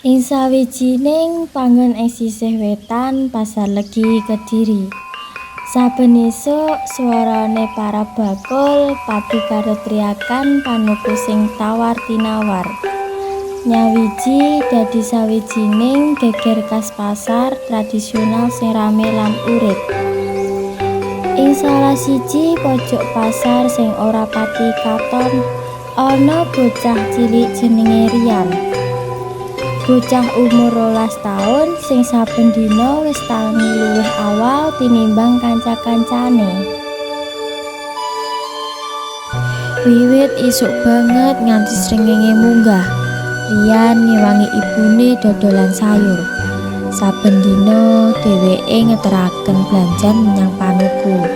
Ing sawijining panggon ing sisih wétan Pasar Legi Kedhiri. Saben esuk swarane para bakul padu karo triyakan panuku sing tawar-tinawar. Nyawiji dadi sawijining geger khas pasar tradisional sing rame lan urip. Ing salah siji pojok pasar sing ora pati katon ana bocah cilik jenenge Rian. Bocah umur 12 taun sing saben dina wis tangi luwih awal tinimbang kanca-kancane. Wiwit isuk banget nganti srengenge munggah, Rian ngewangi ibune dodolan sayur. Saben dina dheweke ngeteraken blanjan menyang panuku,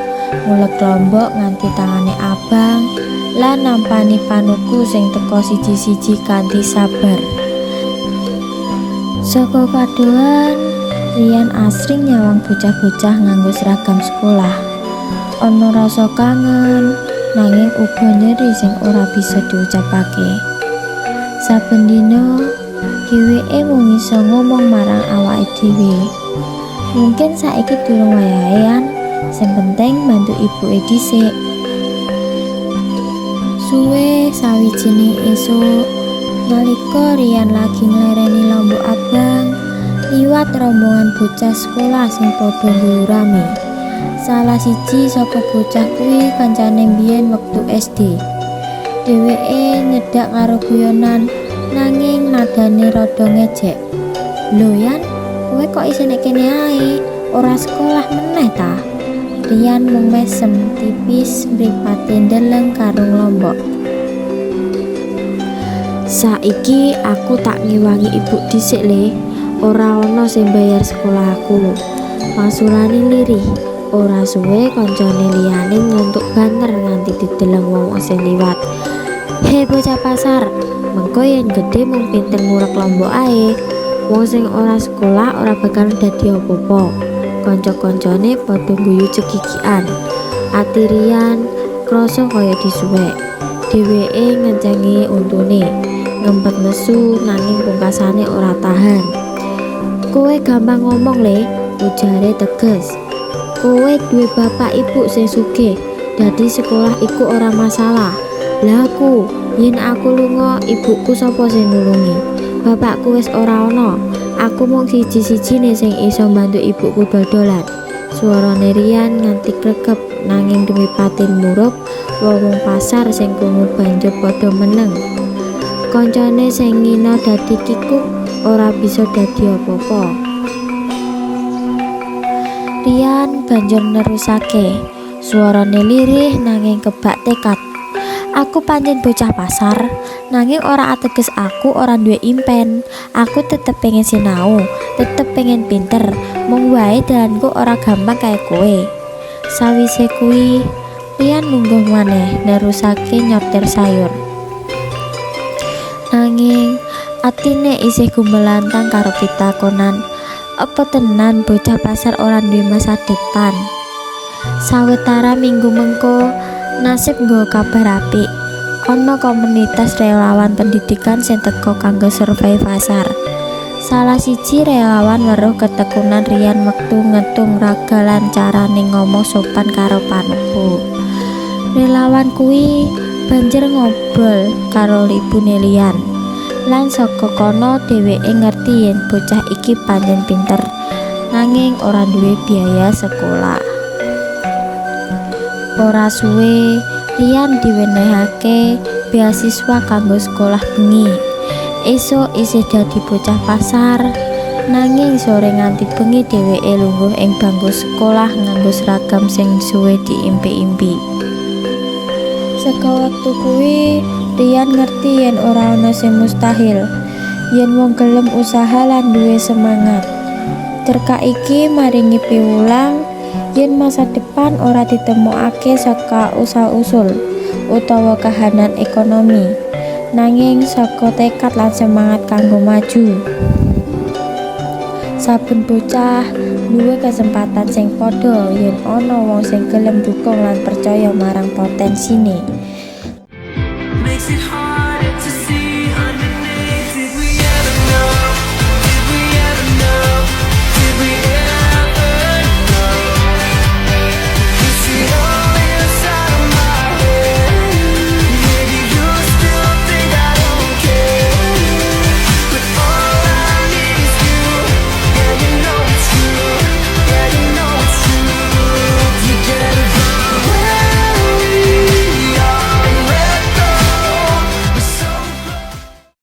ngulek lombok nganti tangane abang lan nampani panuku sing teka siji-siji kanthi sabar. Saka kadohan, Rian asring nyawang bocah-bocah nganggo seragam sekolah. Ana rasa kangen, nanging uga nyeri sing ora bisa diucapake. Saben dina, dheweke mung iso ngomong marang awake dhewe. Mungkin saiki durung wayahean, sing penting bantu ibuke dhisik. Suwe sawijining esuk, nalika Rian lagi nglereni lombok abang, liwat rombongan bocah sekolah sing padha ngguyu rame. Salah siji saka bocah kuwi kancane mbiyen wektu SD. Dheweke nyedak karo guyonan, nanging nadane rada ngejek. "Lho Yan, kowe kok isih nek kene ae? Ora sekolah meneh ta?" Rian mung mesem tipis mripate ndeleng karung lombok. "Saiki aku tak ngewangi ibu dhisik le, ora ana sing bayar sekolahku," masulane lirih. Ora suwe kancane liyane ngontuk banter nganti dideleng wong sing liwat. "He bocah pasar, mengko yen gedhe mung pinter ngurek lombok ae. Wong sing ora sekolah ora bakal dadi apa-apa." Kanca-kancane padha guyu cekikikan. Ati Rian krasa kaya disuwek. Dheweke ngencengi untune, ngempet nesu nanging pungkasane ora tahan. "Kowe gampang ngomong le," ujare tegas. "Kowe duwe bapak ibu sing sugih, dadi sekolah iku ora masalah. Lah aku, yen aku lunga, ibuku sapa sing nulungi? Bapakku wis ora ana. Aku mung siji-sijine sing iso bantu ibuku dodolan." Suarane Rian nganti kregep, nanging demi patin murup, wong pasar sing krungu banjur padha meneng. Kancane sing ngina dadi kikuk ora bisa dadi apa-apa. Rian banjur nerusake, suarane lirih nanging kebak tekad. "Aku pancen bocah pasar, nanging ora ateges aku ora duwe impen. Aku tetep pengen sinau, tetep pengen pinter, mung wae dalanku ora gampang kaya kowe." Sawise kuwi, Rian lungguh maneh nerusake nyortir sayur. Nanging atine isih gumelantang karo pitakonan, apa tenan bocah pasar ora duwe masa depan? Sawetara minggu mengko, nasib nggawa kabar apik. Ana komunitas relawan pendidikan sing teka kanggo survei pasar. Salah siji relawan weruh ketekunan Rian wektu ngetung raga lan carane ngomong sopan karo panuku. Relawan kuwi banjur ngobrol karo ibune Rian. Lan saka kono dheweke ngerti yen bocah iki pancen pinter, nanging ora duwe biaya sekolah. Ora suwe, Rian diwenehake beasiswa kanggo sekolah bengi. Esuk isih dadi bocah pasar, nanging sore nganti bengi dheweke lungguh ing bangku sekolah nganggo seragam sing suwe diimpi-impi. Saka wektu kuwi, Rian ngerti yen ora ana sing mustahil, yen wong gelem usaha lan duwe semangat. Cerkak iki maringi piwulang yen masa depan ora ditemokake saka usul-usul utawa kahanan ekonomi, nanging saka tekad lan semangat kanggo maju. Saben bocah duwe kesempatan sing padha yen ana wong sing gelem dukung lan percaya marang potensine. Makes it hard.